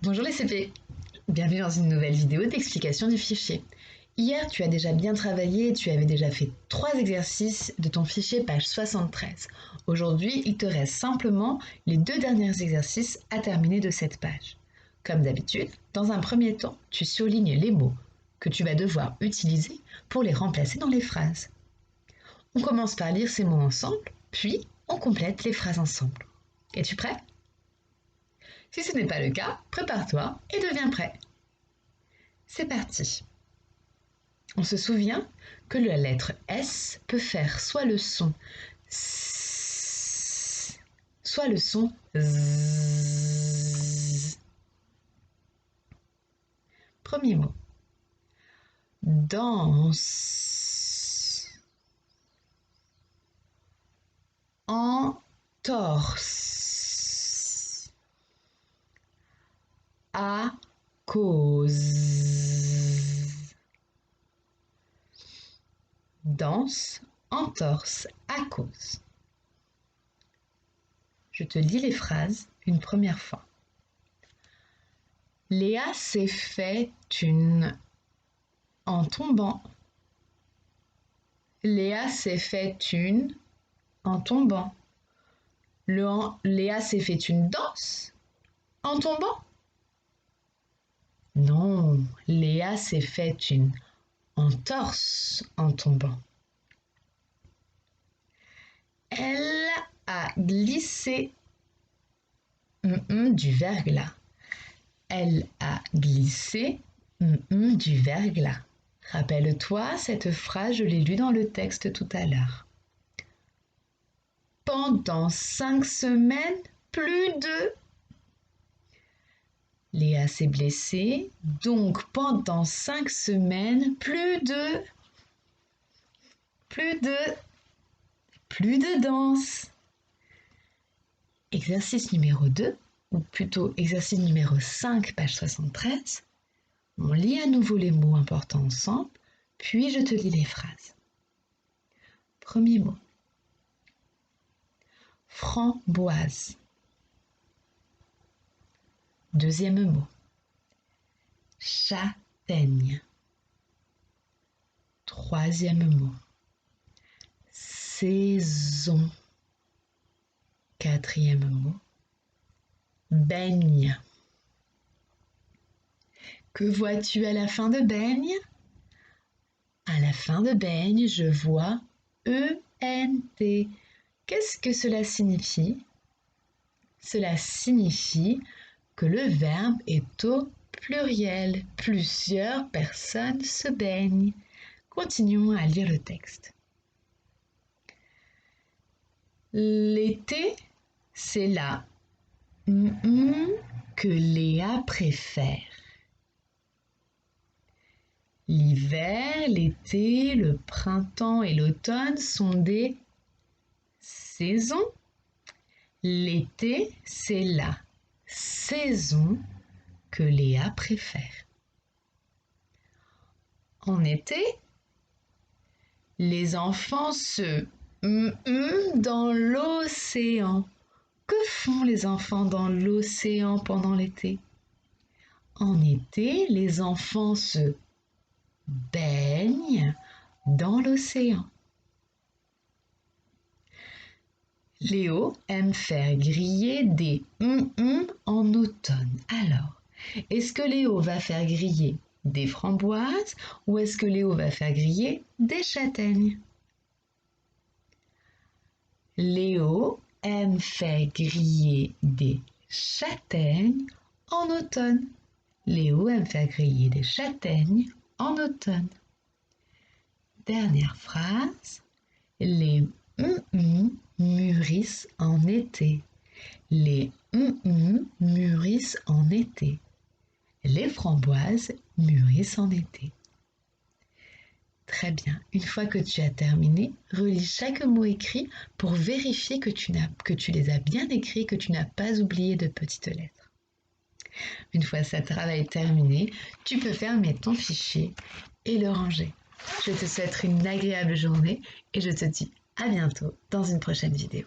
Bonjour les CP, bienvenue dans une nouvelle vidéo d'explication du fichier. Hier, tu as déjà bien travaillé et tu avais déjà fait 3 exercices de ton fichier page 73. Aujourd'hui, il te reste simplement les 2 derniers exercices à terminer de cette page. Comme d'habitude, dans un premier temps, tu surlignes les mots que tu vas devoir utiliser pour les remplacer dans les phrases. On commence par lire ces mots ensemble, puis on complète les phrases ensemble. Es-tu prêt ? Si ce n'est pas le cas, prépare-toi et deviens prêt. C'est parti. On se souvient que la lettre S peut faire soit le son S, soit le son Z. Premier mot. Danse. Entorse. À cause. Danse, entorse, à cause. Je te lis les phrases une première fois. Léa s'est fait une en tombant. Léa s'est fait une en tombant. Léa s'est fait une danse en tombant. Non, Léa s'est fait une entorse en tombant. Elle a glissé du verglas. Elle a glissé du verglas. Rappelle-toi, cette phrase, je l'ai lue dans le texte tout à l'heure. Pendant 5 semaines, plus de... Léa s'est blessée, donc pendant 5 semaines, plus de danse. Exercice numéro 2, ou plutôt exercice numéro 5, page 73. On lit à nouveau les mots importants ensemble, puis je te lis les phrases. Premier mot. Framboise. Deuxième mot. Châtaigne. Troisième mot. Saison. Quatrième mot. Baigne. Que vois-tu à la fin de baigne ? À la fin de baigne, je vois E-N-T. Qu'est-ce que cela signifie ? Cela signifie que le verbe est au pluriel. Plusieurs personnes se baignent. Continuons à lire le texte. L'été, c'est la que Léa préfère. L'hiver, l'été, le printemps et l'automne sont des saisons. L'été, c'est la saison que Léa préfère. En été, les enfants se dans l'océan. Que font les enfants dans l'océan pendant l'été ? En été, les enfants se baignent dans l'océan. Léo aime faire griller des en automne. Alors, est-ce que Léo va faire griller des framboises ou est-ce que Léo va faire griller des châtaignes ? Léo aime faire griller des châtaignes en automne. Léo aime faire griller des châtaignes en automne. Dernière phrase. Les mûrissent en été. Les mûrissent en été. Les framboises mûrissent en été. Très bien. Une fois que tu as terminé, relis chaque mot écrit pour vérifier que tu les as bien écrits, que tu n'as pas oublié de petites lettres. Une fois ce travail terminé, tu peux fermer ton fichier et le ranger. Je te souhaite une agréable journée et je te dis à bientôt dans une prochaine vidéo.